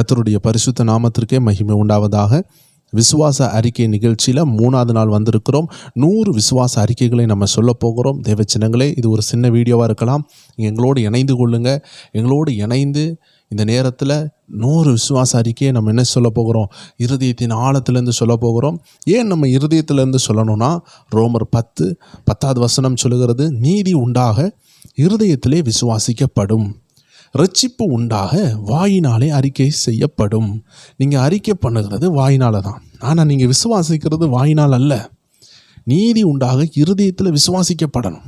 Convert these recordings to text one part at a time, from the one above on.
கர்த்தருடைய பரிசுத்த நாமத்திற்கே மகிமை உண்டாவதாக. விசுவாச அறிக்கை நிகழ்ச்சியில் 3வது நாள் வந்திருக்கிறோம். 100 விசுவாச அறிக்கைகளை நம்ம சொல்ல போகிறோம். தேவச்சனங்களே, இது ஒரு சின்ன வீடியோவாக இருக்கலாம். எங்களோடு இணைந்து கொள்ளுங்கள். எங்களோடு இணைந்து இந்த நேரத்தில் 100 விசுவாச அறிக்கையை நம்ம என்ன சொல்ல போகிறோம்? இருதயத்தின் ஆழத்திலேருந்து சொல்ல போகிறோம். ஏன் நம்ம இருதயத்திலேருந்து சொல்லணும்னா, ரோமர் 10வது வசனம் சொல்லுகிறது, நீதி உண்டாக இருதயத்திலே விசுவாசிக்கப்படும், ரட்சிப்பு உண்டாக வாயினாலே அறிக்கை செய்யப்படும். நீங்கள் அறிக்கை பண்ணுகிறது வாயினால தான், ஆனால் நீங்கள் விசுவாசிக்கிறது வாயினால் அல்ல. நீதி உண்டாக இருதயத்தில் விசுவாசிக்கப்படணும்.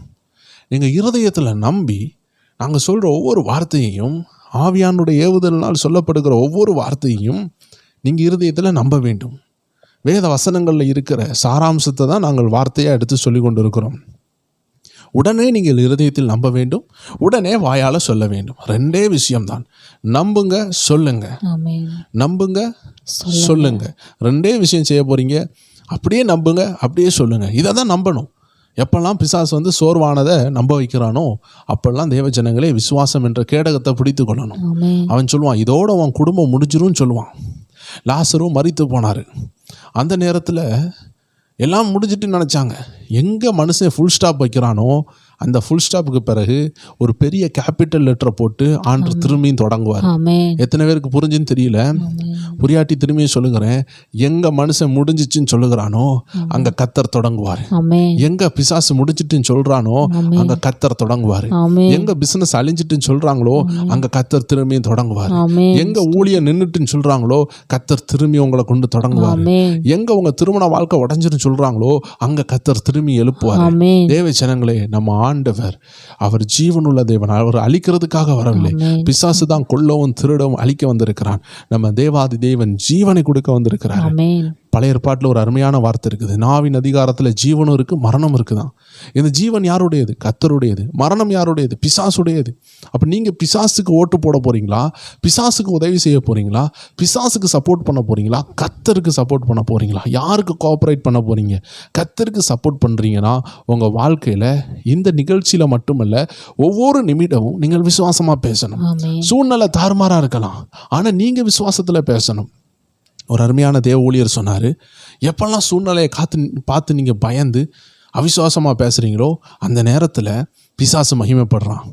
நீங்கள் இருதயத்தில் நம்பி நாங்கள் சொல்கிற ஒவ்வொரு வார்த்தையையும், ஆவியானுடைய ஏவுதலினால் சொல்லப்படுகிற ஒவ்வொரு வார்த்தையும் நீங்கள் இருதயத்தில் நம்ப வேண்டும். வேத வசனங்களில் இருக்கிற சாராம்சத்தை தான் நாங்கள் வார்த்தையாக எடுத்து சொல்லி கொண்டு இருக்கிறோம். உடனே நீங்கள் இருதயத்தில் நம்ப வேண்டும், உடனே வாயால் சொல்ல வேண்டும். 2 விஷயம்தான். நம்புங்க, சொல்லுங்க. நம்புங்க, சொல்லுங்க. 2 விஷயம் செய்ய போகிறீங்க. அப்படியே நம்புங்க, அப்படியே சொல்லுங்க. இதை தான் நம்பணும். எப்பெல்லாம் பிசாசு சோர்வானதை நம்ப வைக்கிறானோ அப்பெல்லாம் தேவ ஜனங்களே விசுவாசம் என்ற கேடகத்தை பிடித்து கொள்ளணும். அவன் சொல்லுவான், இதோட அவன் குடும்பம் முடிஞ்சிரும்னு சொல்லுவான். லாசரும் மரித்து போனார். அந்த நேரத்தில் எல்லாம் முடிஞ்சிட்டு நினச்சாங்க. எங்கே மனுஷன் ஃபுல் ஸ்டாப் வைக்கிறானோ அந்த ஃபுல் ஸ்டாப்புக்கு பிறகு ஒரு பெரிய கேபிட்டல் லெட்டரை போட்டு ஆண்டவர் திரும்பியும் தொடங்குவார். எத்தனை பேருக்கு புரிஞ்சுன்னு தெரியல. புரியாட்டி திரும்பியும் சொல்லுகிறேன். எங்க மனுஷன் முடிஞ்சிச்சுன்னு சொல்லுகிறானோ அங்க கர்த்தர் தொடங்குவார். எங்க பிசாசு முடிஞ்சிட்டுன்னு சொல்றானோ அங்க கர்த்தர் தொடங்குவார். எங்க பிசினஸ் அழிஞ்சிட்டுன்னு சொல்றாங்களோ அங்க கர்த்தர் திரும்பியும் தொடங்குவார். எங்க ஊழியம் நின்றுட்டுன்னு சொல்றாங்களோ கர்த்தர் திரும்பி உங்களை கொண்டு தொடங்குவார். எங்க உங்க திருமண வாழ்க்கை உடஞ்சிருன்னு சொல்றாங்களோ அங்க கர்த்தர் திரும்பி எழுப்புவார். தேவ ஜனங்களே, நம்ம ஆண்டவர் அவர் ஜீவனுள்ள தேவன். அவர் அழிக்கிறதுக்காக வரவில்லை. பிசாசு தான் கொல்லவும் திருடவும் அழிக்க வந்திருக்கிறான். நம்ம தேவாதி தேவன் ஜீவனை கொடுக்க வந்திருக்கிறார். பழைய ஏற்பாட்டில் ஒரு அருமையான வார்த்தை இருக்குது. நாவின் அதிகாரத்தில் ஜீவனும் இருக்கு, மரணம் இருக்குதான். இந்த ஜீவன் யாருடையது? கர்த்தருடையது. மரணம் யாருடையது? பிசாசுடையது. அப்போ நீங்கள் பிசாசுக்கு ஓட்டு போட போறீங்களா? பிசாசுக்கு உதவி செய்ய போறீங்களா? பிசாசுக்கு சப்போர்ட் பண்ண போறீங்களா? கர்த்தருக்கு சப்போர்ட் பண்ண போறீங்களா? யாருக்கு கோஆப்ரேட் பண்ண போறீங்க? கர்த்தருக்கு சப்போர்ட் பண்ணுறீங்கன்னா உங்கள் வாழ்க்கையில் இந்த நிகழ்ச்சியில் மட்டுமல்ல, ஒவ்வொரு நிமிடமும் நீங்கள் விசுவாசமாக பேசணும். சூழ்நிலை தாறுமாறாக இருக்கலாம், ஆனால் நீங்கள் விசுவாசத்தில் பேசணும். ஒரு அருமையான தேவ ஊழியர் சொன்னார், எப்பெல்லாம் சூழ்நிலையை பார்த்து நீங்கள் பயந்து அவிசுவாசமாக பேசுகிறீங்களோ அந்த நேரத்தில் பிசாசு மகிமைப்படுறான்.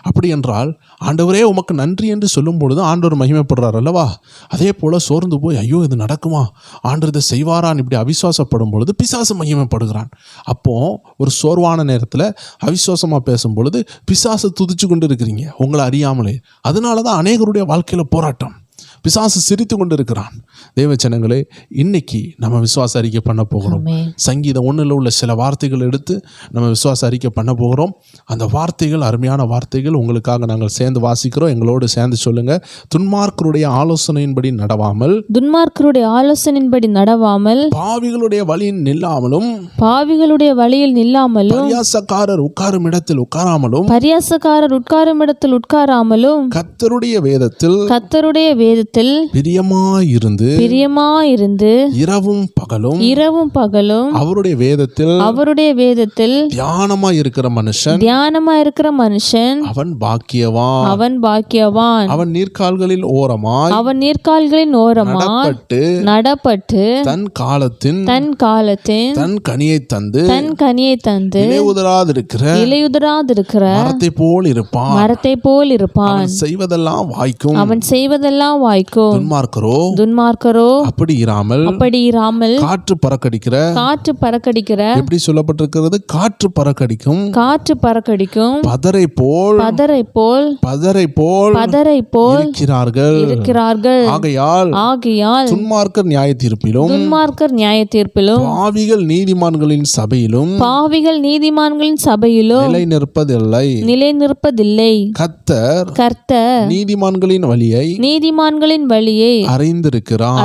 அப்படி என்றால் ஆண்டவரே உமக்கு நன்றி என்று சொல்லும் பொழுது ஆண்டவர் மகிமைப்படுறார் அல்லவா? அதே போல் சோர்ந்து போய் ஐயோ இது நடக்குமா, ஆண்டவர் இதை செய்வாரான்னு இப்படி அவிசுவாசப்படும் பொழுது பிசாசு மகிமைப்படுகிறான். அப்போது ஒரு சோர்வான நேரத்தில் அவிசுவாசமாக பேசும் பொழுது பிசாசு துதிச்சு கொண்டு இருக்கிறீங்க உங்களை அறியாமலே. அதனால தான் அநேகருடைய வாழ்க்கையில் போராட்டம். பிசாசு சிரித்து கொண்டு இருக்கிறான். தேவ ஜனங்களே, இன்னைக்கு நம்ம விசுவாச அறிக்கை பண்ண போகிறோம். சங்கீதம் 1 உள்ள சில வார்த்தைகள் எடுத்து நம்ம விசுவாச அறிக்கை பண்ண போகிறோம். அந்த வார்த்தைகள் அருமையான வார்த்தைகள் உங்களுக்காக நாங்கள் சேர்ந்து வாசிக்கிறோம். எங்களோடு சேர்ந்து சொல்லுங்க. துன்மார்க்கருடைய ஆலோசனையின்படி நடவாமல், பாவிகளுடைய வழியில் நில்லாமலும், பரியாசக்காரர் உட்காரும் இடத்தில் உட்காராமலும், கர்த்தருடைய வேதத்தில் பிரியமாயிருந்து இரவும் பகலும் அவருடைய வேதத்தில் தியானமாய் இருக்கிற மனுஷன் அவன் பாக்கியவான். அவன் நீர்க்கால்களின் ஓரமாய் நடப்பட்டு தன் காலத்தின் தன் கனியை தந்து இலையுதிராதிருக்கிற மரத்தை போல் இருப்பான். அவன் செய்வதெல்லாம் வாய்க்கும். துன்மார்க்கரோ அப்படி இராமல் காற்று பறக்கடிக்கிற எப்படி சொல்லப்பட்டிருக்கிறது? காற்று பறக்கடிக்கும் பதரை போல் இருக்கிறார்கள். ஆகையால் துன்மார்க்கர் நியாய தீர்ப்பிலும் பாவிகள் நீதிமான்களின் சபையிலும் நிலை நிற்பதில்லை. கர்த்தர் நீதிமான்களின் வழியை அறிந்திருக்கிறார்.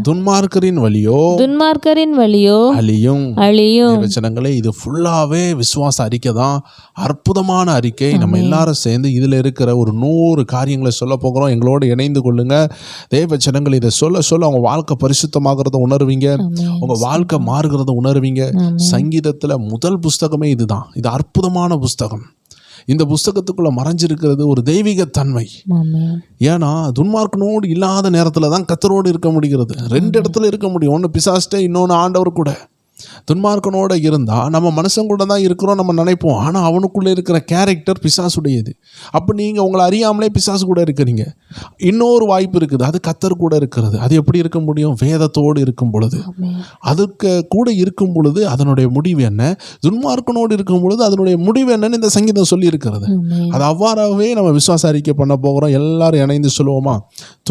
துன்மார்க்கரின் வழியோ அழியும். ஜனங்களே, இது ஃபுல்லாவே விசுவாச அறிக்கை தான். அற்புதமான அறிக்கை. நம்ம எல்லாரும் சேர்ந்து இதுல இருக்கிற ஒரு 100 காரியங்களை சொல்ல போகிறோம். எங்களோடு இணைந்து கொள்ளுங்க. தேவ ஜனங்கள் இதை சொல்ல அவங்க வாழ்க்கை பரிசுத்தமாகிறத உணர்வீங்க. உங்க வாழ்க்கை மாறுகிறத உணர்வீங்க. சங்கீதத்துல முதல் புஸ்தகமே இதுதான். இது அற்புதமான புஸ்தகம். இந்த புஸ்தகத்துக்குள்ள மறைஞ்சிருக்கிறது ஒரு தெய்வீக தன்மை. ஆமென். ஏன்னா துன்மார்க்கனோடு இல்லாத நேரத்துல தான் கர்த்தரோடு இருக்க முடிகிறது. ரெண்டு இடத்துல இருக்க முடியும். ஒன்று பிசாஸ்டே, இன்னொன்று ஆண்டவர் கூட. துன்மார்க்கனோட இருந்தா நம்ம மனுஷன் கூட தான் இருக்கிறோம் நம்ம நினைப்போம். ஆனால் அவனுக்குள்ளே இருக்கிற கேரக்டர் பிசாசுடையது. அப்போ நீங்கள் உங்களை அறியாமலே பிசாசு கூட இருக்கிறீங்க. இன்னொரு வாய்ப்பு இருக்குது, அது கர்த்தர் கூட இருக்கிறது. அது எப்படி இருக்க முடியும்? வேதத்தோடு இருக்கும் பொழுது. அதுக்கு கூட இருக்கும் பொழுது அதனுடைய முடிவு என்ன? துன்மார்க்கனோடு இருக்கும் பொழுது அதனுடைய முடிவு என்னன்னு இந்த சங்கீதம் சொல்லி இருக்கிறது. அது அவ்வாறாகவே நம்ம விசுவாச அறிக்கை பண்ண போகிறோம். எல்லாரும் இணைந்து சொல்லுவோமா?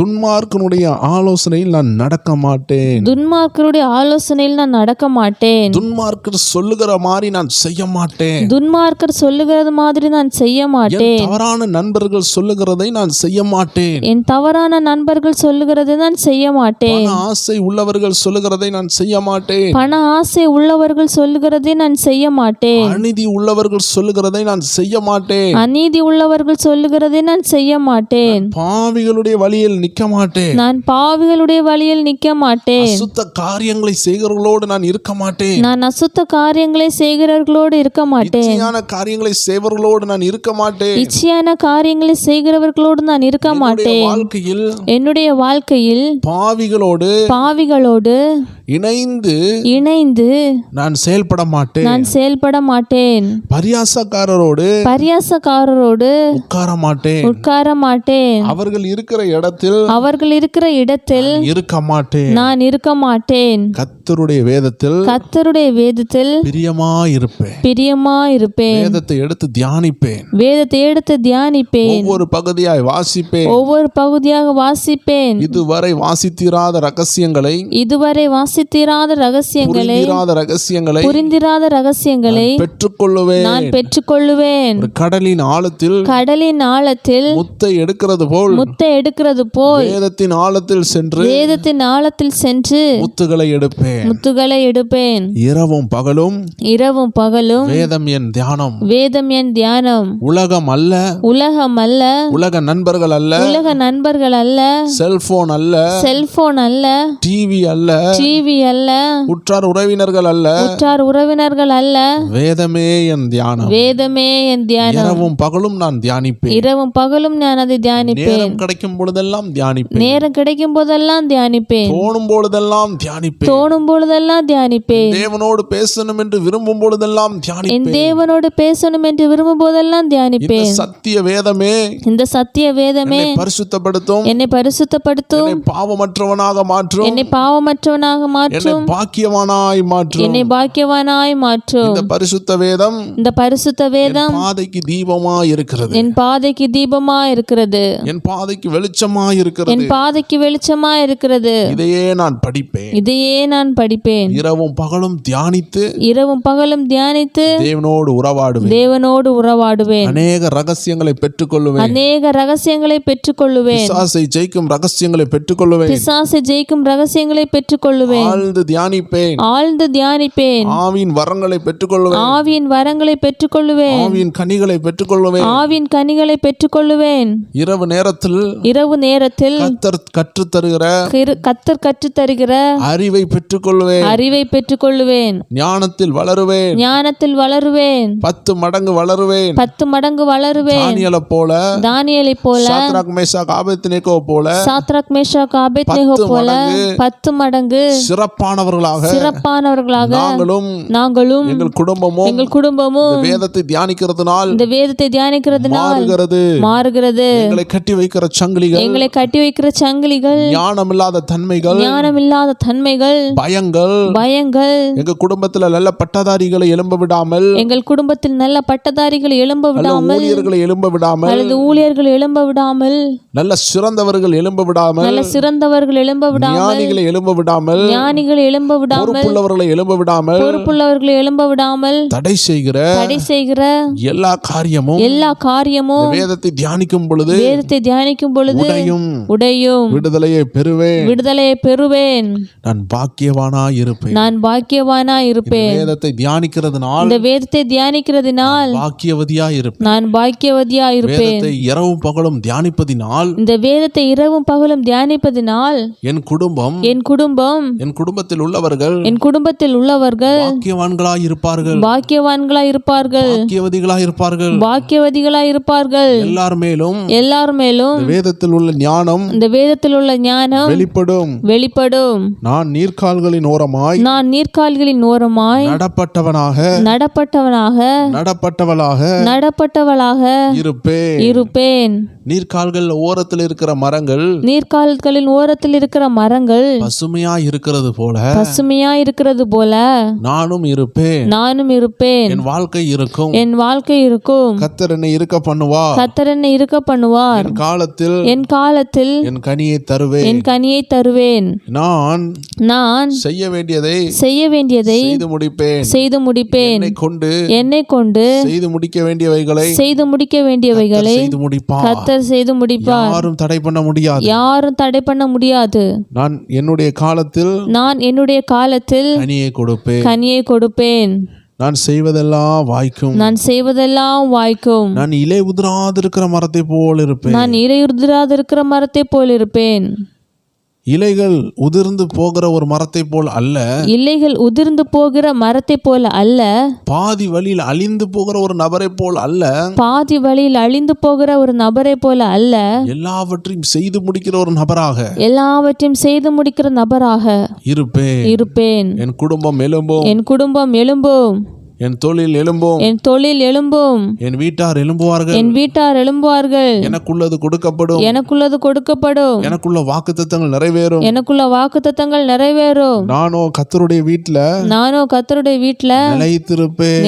துன்மார்க்கனுடைய ஆலோசனையில் நான் நடக்க மாட்டேன். துன்மார்க்கருடைய ஆலோசனையில் நான் நடக்க மாட்டேன். துன்மார்க்கர் சொல்லுகிற மாதிரி நான் செய்ய மாட்டேன். துன்மார்க்கர் சொல்லுகிறது மாதிரி நான் செய்ய மாட்டேன். தவறான நண்பர்கள் சொல்லுகிறதை நான் செய்ய மாட்டேன். என் தவறான நண்பர்கள் சொல்லுகிறதை நான் செய்ய மாட்டேன். பண ஆசை உள்ளவர்கள் சொல்லுகிறதை நான் செய்ய மாட்டேன். பண ஆசை உள்ளவர்கள் சொல்லுகிறதை நான் செய்ய மாட்டேன். அநீதி உள்ளவர்கள் சொல்லுகிறதை நான் செய்ய மாட்டேன். அநீதி உள்ளவர்கள் சொல்லுகிறதை நான் செய்ய மாட்டேன். பாவிகளுடைய வழியில் நிற்க மாட்டேன். நான் பாவிகளுடைய வழியில் நிற்க மாட்டேன். அசுத்த காரியங்களை செய்கிறவர்களோடு நான் இருக்க மாட்டேன். நான் அசுத்த காரியங்களை செய்கிறவர்களோடு இருக்க மாட்டேன். இச்சையான காரியங்களை செய்வர்களோடு நான் இருக்க மாட்டேன். இச்சையான காரியங்களை செய்கிறவர்களோடு நான் இருக்க மாட்டேன். வாழ்க்கையில் என்னுடைய வாழ்க்கையில் பாவிகளோடு இணைந்து நான் செயல்பட மாட்டேன். பரியாசக்காரரோடு உட்கார மாட்டேன். அவர்கள் இருக்கிற இடத்தில் நான் இருக்க மாட்டேன். கர்த்தருடைய வேதத்தில் பிரியமாயிருப்பேன். வேதத்தை எடுத்து தியானிப்பேன். ஒவ்வொரு பகுதியாக வாசிப்பேன். இதுவரை வாசித்திராத ரகசியங்களை நான் பெற்றுக்கொள்ளுவேன். கடலின் ஆழத்தில் முத்தை எடுக்கிறது போல் வேதத்தின் ஆழத்தில் சென்று முத்துகளை எடுப்பேன். இரவும் பகலும் வேதம் என் தியானம். உலகம் அல்ல, உலக நண்பர்கள் அல்ல, செல்போன் அல்ல, டிவி அல்ல, உற்றார் உறவினர்கள் அல்ல, வேதமே என் தியானம். இரவும் பகலும் நான் அதை தியானிப்பேன். நேரம் கிடைக்கும் போதெல்லாம் தியானிப்பேன். தோணும் பொழுதெல்லாம் தியானிப்பேன். தேவனோடு பேசணும் என்று விரும்பும் பொழுதெல்லாம் தியானிப்பேன். இந்த சத்திய வேதமே என்னை பரிசுத்தப்படுத்தும். பாவமற்றவனாக மாற்றும். என்னை பாக்கியவானாய் மாற்றும். இந்த பரிசுத்த வேதம் பாதைக்கு தீபமாய் இருக்கிறது. என் பாதைக்கு வெளிச்சமாய் இருக்கிறது. இதையே நான் படிப்பேன். இரவும் பகலும் தியானித்து தேவனோடு உறவாடுவேன். அநேக ரகசியங்களை பெற்றுக்கொள்ளுவேன். பிசாசை ஜெயிக்கும் ரகசியங்களை பெற்றுக்கொள்ளுவேன். ஆழ்ந்து தியானிப்பேன். ஆவியின் வரங்களை பெற்றுக்கொள்ளுவேன். ஆவியின் கனிகளை பெற்றுக்கொள்ளுவேன். இரவு நேரத்தில் கர்த்தர் கற்றுத்தருகிற அறிவை பெற்றுக்கொள்ளுவேன். ஞானத்தில் வளருவேன். 10 மடங்கு வளருவேன். தானியேலைப் போல சாத்ராக் மேஷாக் ஆபேத்நேகோ போல 10 மடங்கு சிறப்பானவர்களாக நாங்களும் எங்கள் குடும்பமும் இந்த வேதத்தை தியானிக்கிறதுனால் மாறுகிறது. எங்களை கட்டி வைக்கிற சங்கிலிகள் ஞானமில்லாத தன்மைகள் பயங்கள் எங்க குடும்பத்தில் நல்ல பட்டதாரிகளை எழும்ப விடாமல் ஊழியர்களை எழும்ப விடாமல் நல்ல சிறந்தவர்கள் எழும்ப விடாமல் ஞானிகளை எழும்ப விடாமல் பொறுப்புள்ளவர்களை எழும்ப விடாமல் தடை செய்கிற எல்லா காரியமும் வேதத்தை தியானிக்கும் பொழுது உடையும் விடுதலையை பெறுவேன். நான் பாக்கியவானாய் இருப்பேன். வேதத்தை தியானிக்கிறதுனால் நான் பாக்கியவதியாய் இருப்பேன். வேதத்தை இரவும் பகலும் தியானிப்பதினால் என் குடும்பம் என் குடும்பத்தில் உள்ளவர்கள் என் குடும்பத்தில் உள்ளவர்கள் பாக்கியவான்களாய் இருப்பார்கள், பாக்கியவான்களாய் இருப்பார்கள், பாக்கியவதிகளாய் இருப்பார்கள். பாக்கியவதிகளாய் இருப்பார்கள். எல்லார் மேலும் எல்லார் மேலும் இந்த வேதத்தில் உள்ள ஞானம் இந்த வேதத்தில் உள்ள ஞானம் வெளிப்படும். வெளிப்படும். நான் நீர்க்கால்களின் ஓரமாய் நான் நீர்க்கால்களின் ஓரமாய் நடப்பட்டவனாக நடப்பட்டவளாக இருப்பேன். நீர்க்கால்கள் ஓரத்தில் இருக்கிற மரங்கள் நீர்க்கால்களின் ஓரத்தில் இருக்கிற மரங்கள் பசுமையா இருக்கிறது போல நானும் இருப்பேன். என் வாழ்க்கை இருக்கும். கர்த்தர் என்னை இருக்க பண்ணுவார். என் காலத்தில் என் கனியை தருவேன். நான் செய்ய வேண்டியதை செய்து முடிப்பேன். என்னை கொண்டு செய்து முடிக்க வேண்டியவைகளை கர்த்தர் செய்து முடிப்பார். யாரும் தடை பண்ண முடியாது. நான் என்னுடைய காலத்தில் கனியை கொடுப்பேன். நான் செய்வதெல்லாம் வாய்க்கும். நான் இலை உதிராதிருக்கிற மரத்தை போல் இருப்பேன். இலைகள் உதிர்ந்து போகிற ஒரு மரத்தை போல் அல்ல. பாதி வழியில் அழிந்து போகிற ஒரு நபரை போல் அல்ல. எல்லாவற்றையும் செய்து முடிக்கிற ஒரு நபராக இருப்பேன். என் குடும்பம் எழும்பும். என் தொழில் எழும்பும். என் வீட்டார் எழும்புவார்கள். எனக்குள்ளது கொடுக்கப்படும். எனக்குள்ள வாக்குத்தத்தங்கள் நிறைவேறும். நானோ கர்த்தருடைய வீட்ல நிலைத்திருப்பேன்.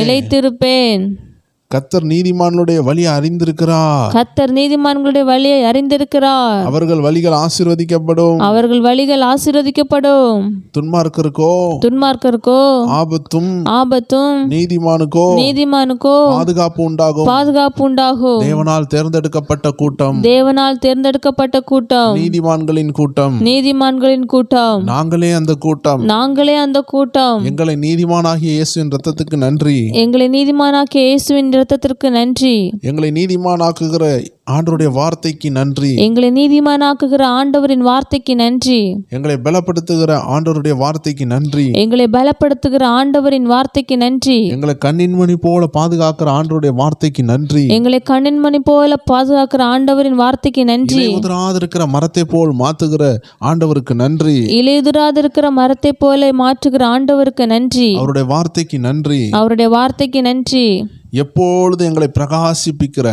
கர்த்தர் நீதிமான்களுடைய வழியை அறிந்திருக்கிறார். அவர்கள் வழிகள் ஆசீர்வதிக்கப்படும். துன்மார்க்கருக்கோ ஆபத்தும் நீதிமானுக்கோ பாதுகாப்பு உண்டாகும். தேவனால் தேர்ந்தெடுக்கப்பட்ட கூட்டம் நீதிமான்களின் கூட்டம். நாங்களே அந்த கூட்டம். எங்களை நீதிமானாகிய இயேசுவின் இரத்தத்துக்கு நன்றி. எங்களை நீதிமானாக்குகிற ஆண்டவருடைய வார்த்தைக்கு நன்றி. எங்களை பலப்படுத்துகிற ஆண்டவருடைய வார்த்தைக்கு நன்றி. எங்களை கண்ணின் மணி போல பாதுகாக்கிற ஆண்டவருடைய வார்த்தைக்கு நன்றி. இலையுதிராதிருக்கிற மரத்தை போல் மாற்றுகிற ஆண்டவருக்கு நன்றி. அவருடைய வார்த்தைக்கு நன்றி. எப்பொழுதும் எங்களை பிரகாசிப்பிக்கிற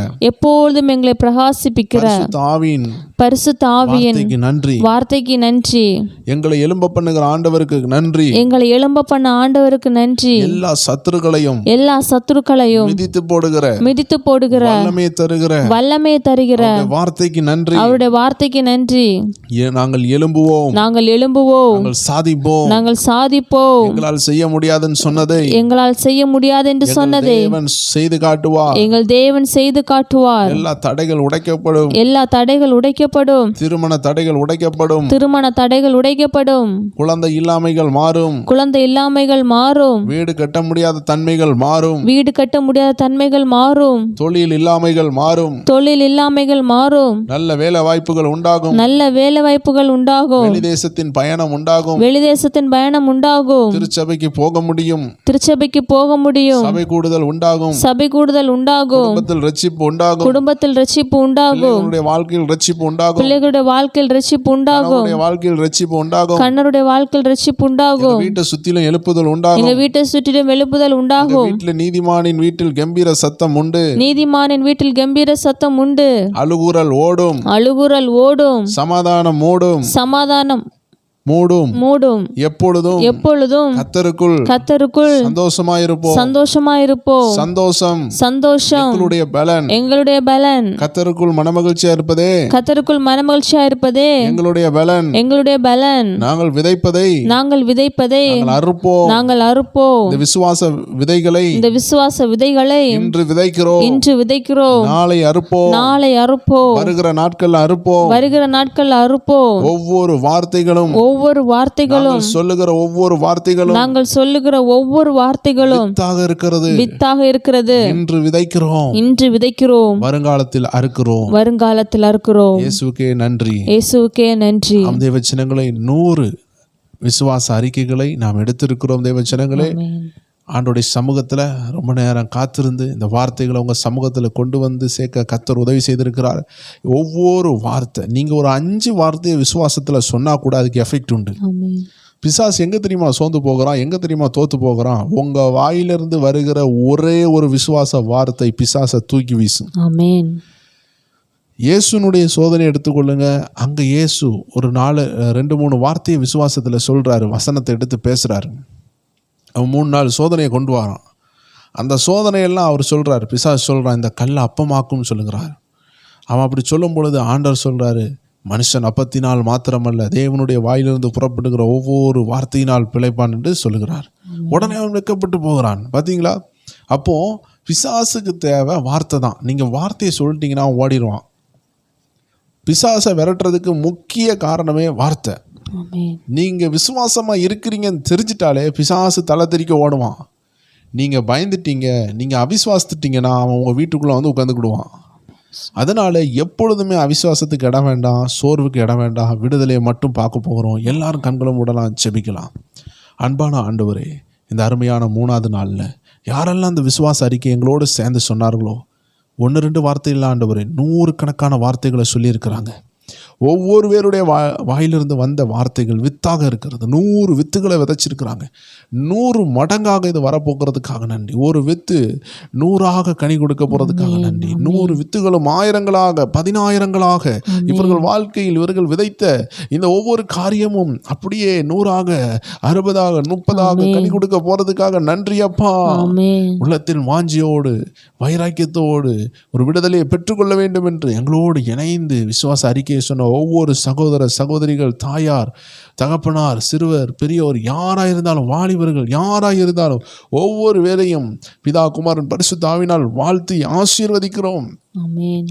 பரிசுத்த ஆவியின் வார்த்தைக்கு நன்றி. எங்களை எழும்ப பண்ணுகிற ஆண்டவருக்கு நன்றி. எல்லா சத்துருக்களையும் மிதித்து போடுகிற வல்லமை தருகிற வார்த்தைக்கு நன்றி. நாங்கள் எழும்புவோம். நாங்கள் சாதிப்போம். எங்களால் செய்ய முடியாதுன்னு சொன்னதை எங்கள் தேவன் செய்து காட்டுவார். எல்லா தடைகள் உடைக்கப்படும். திருமண தடைகள் உடைக்கப்படும். குழந்தை இல்லாமைகள் மாறும். வீடு கட்ட முடியாத தன்மைகள் மாறும். தொழில் இல்லாமைகள் மாறும். நல்ல வேலை வாய்ப்புகள் உண்டாகும். வெளிதேசத்தின் பயணம் உண்டாகும். திருச்சபைக்கு போக முடியும். சபை கூடுதல் உண்டாகும். குடும்பத்தில் ரட்சிப்பு உண்டாகும். பிள்ளைகளுடைய வாழ்க்கையில் ரட்சிப்பு உண்டாகும். கண்ணருடைய வாழ்க்கையில் ரட்சிப்பு உண்டாகும். வீட்டை சுற்றிலும் எழுப்புதல் உண்டாகும். வீட்டில் நீதிமானின் வீட்டில் கம்பீர சத்தம் உண்டு. அழுகுரல் ஓடும். சமாதானம் மூடும். எப்பொழுதும் கர்த்தருக்குள் சந்தோஷமாயிருப்போம். சந்தோஷம் எங்களுடைய பலன். கர்த்தருக்குள் மனமகிழ்ச்சியா இருப்பதே எங்களுடைய பலன். நாங்கள் விதைப்பதை நாங்கள் அறுப்போம். இந்த விசுவாச விதைகளை இன்று விதைக்கிறோம். நாளை அறுப்போம். வருகிற நாட்கள் அறுப்போம். ஒவ்வொரு வார்த்தைகளும் நாங்கள் சொல்லுகிற ஒவ்வொரு வார்த்தைகளும் வித்தாக இருக்கிறது. இன்று விதைக்கிறோம். வருங்காலத்தில் அறுக்கிறோம். இயேசுவுக்கே நன்றி. தேவ ஜனங்களை 100 விசுவாச அறிக்கைகளை நாம் எடுத்திருக்கிறோம் தேவஜனங்களே. ஆமென். ஆண்டோடைய சமூகத்தில் ரொம்ப நேரம் காத்திருந்து இந்த வார்த்தைகளை உங்கள் சமூகத்தில் கொண்டு வந்து சேர்க்க கர்த்தர் உதவி செய்திருக்கிறார். ஒவ்வொரு வார்த்தை நீங்கள் ஒரு 5 வார்த்தையை விசுவாசத்தில் சொன்னால் கூட அதுக்கு எஃபெக்ட் உண்டு. ஆமென். பிசாசு எங்கே தெரியுமா சோர்ந்து போகிறான், எங்கே தெரியுமா தோற்று போகிறான்? உங்கள் வாயிலிருந்து வருகிற ஒரே ஒரு விசுவாச வார்த்தை பிசாசை தூக்கி வீசும். ஆமென். இயேசுனுடைய சோதனை எடுத்துக்கொள்ளுங்க. அங்கே இயேசு ஒரு 2-3 வார்த்தையை விசுவாசத்தில் சொல்கிறாரு, வசனத்தை எடுத்து பேசுகிறாரு. அவன் 3 நாள் சோதனையை கொண்டு வரான். அந்த சோதனையெல்லாம் அவர் சொல்கிறார், பிசாசு சொல்கிறான் இந்த கல்லை அப்பமாக்கும்னு சொல்லுகிறார். அவன் அப்படி சொல்லும் பொழுது ஆண்டவர் சொல்கிறாரு, மனுஷன் அப்பத்தினால் மாத்திரமல்ல தேவனுடைய வாயிலிருந்து புறப்படுகிற ஒவ்வொரு வார்த்தையினால் பிழைப்பான் என்று சொல்லுகிறார். உடனே அவன் வெட்கப்பட்டு போகிறான். பார்த்தீங்களா? அப்போது பிசாசுக்கு தேவை வார்த்தை தான். நீங்கள் வார்த்தையை சொல்லிட்டீங்கன்னா அவன் ஓடிடுவான். பிசாசை விரட்டுறதுக்கு முக்கிய காரணமே வார்த்தை. ஆமென். நீங்கள் விசுவாசமாக இருக்கிறீங்கன்னு தெரிஞ்சிட்டாலே பிசாசு தலை தெறிக்க ஓடுவான். நீங்கள் பயந்துட்டீங்க, நீங்கள் அவிசுவாசிட்டீங்கன்னா அவன் உங்கள் வீட்டுக்குள்ளே வந்து உட்காந்துக்கிடுவான். அதனால் எப்பொழுதுமே அவிசுவாசத்துக்கு இடம் வேண்டாம், சோர்வுக்கு இடம் வேண்டாம். விடுதலையை மட்டும் பார்க்க போகிறோம். எல்லாரும் கண்களும் உடலாம், ஜெபிக்கலாம். அன்பான ஆண்டவரே, இந்த அருமையான 3ஆவது நாளில் யாரெல்லாம் இந்த விசுவாச அறிக்கை எங்களோடு சேர்ந்து சொன்னார்களோ, 1-2 வார்த்தை இல்லை ஆண்டவரே, 100 கணக்கான வார்த்தைகளை சொல்லியிருக்கிறாங்க. ஒவ்வொரு பேருடைய வாயிலிருந்து வந்த வார்த்தைகள் வித்தாக இருக்கிறது. 100 வித்துகளை விதைச்சிருக்கிறாங்க. 100 மடங்காக இது வரப்போகிறதுக்காக நன்றி. ஒரு வித்து 100ஆக கனி கொடுக்க போகிறதுக்காக நன்றி. 100 வித்துகளும் 1000ங்களாக 10000ங்களாக இவர்கள் வாழ்க்கையில் இவர்கள் விதைத்த இந்த ஒவ்வொரு காரியமும் அப்படியே 100ஆக 60ஆக 30ஆக கனி கொடுக்க போகிறதுக்காக நன்றி அப்பா. உள்ளத்தின் வாஞ்சியோடு வைராக்கியத்தோடு ஒரு விடுதலையை பெற்றுக்கொள்ள வேண்டும் என்று எங்களோடு இணைந்து விசுவாச அறிக்கையை சொன்ன ஒவ்வொரு சகோதர சகோதரிகள், தாயார் தகப்பனார், சிறுவர் பெரியோர் யாராக இருந்தாலும், வாலிபர்கள் யாராக இருந்தாலும் ஒவ்வொரு வேளையும் பிதா குமாரன் பரிசுத்த ஆவியினால் வாழ்த்தி ஆசீர்வதிக்கிறோம்.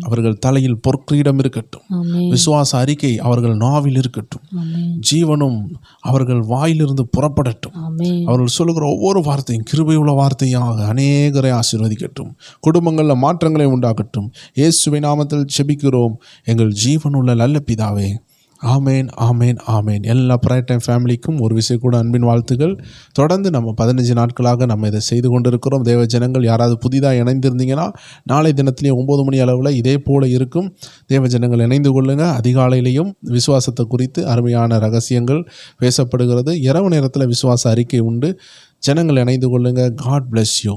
அவர்கள் தலையில் பொற்கிரீடம் இருக்கட்டும். விசுவாச அறிக்கை அவர்கள் நாவில் இருக்கட்டும். ஜீவனும் அவர்கள் வாயிலிருந்து புறப்படட்டும். அவர்கள் சொல்லுகிற ஒவ்வொரு வார்த்தையும் கிருபையுள்ள வார்த்தையாக அநேகரை ஆசீர்வதிக்கட்டும். குடும்பங்களில் மாற்றங்களை உண்டாக்கட்டும். இயேசுவின் நாமத்தில் ஜெபிக்கிறோம் எங்கள் ஜீவனுள்ள நல்ல பிதாவே. ஆமேன், ஆமேன், ஆமேன். எல்லா ப்ரேயர் டைம் ஃபேமிலிக்கும் ஒரு விஷயம் கூட அன்பின் வாழ்த்துக்கள். தொடர்ந்து நம்ம 15 நாட்களாக நம்ம இதை செய்து கொண்டிருக்கிறோம். தேவ ஜனங்கள் யாராவது புதிதாக இணைந்திருந்தீங்கன்னா நாளை தினத்திலேயே 9 மணி அளவில் இதே போல் இருக்கும். தேவ ஜனங்கள் இணைந்து கொள்ளுங்கள். அதிகாலையிலையும் விசுவாசத்தை குறித்து அருமையான ரகசியங்கள் பேசப்படுகிறது. இரவு நேரத்தில் விசுவாச அறிக்கை உண்டு. ஜனங்கள் இணைந்து கொள்ளுங்கள். God bless you.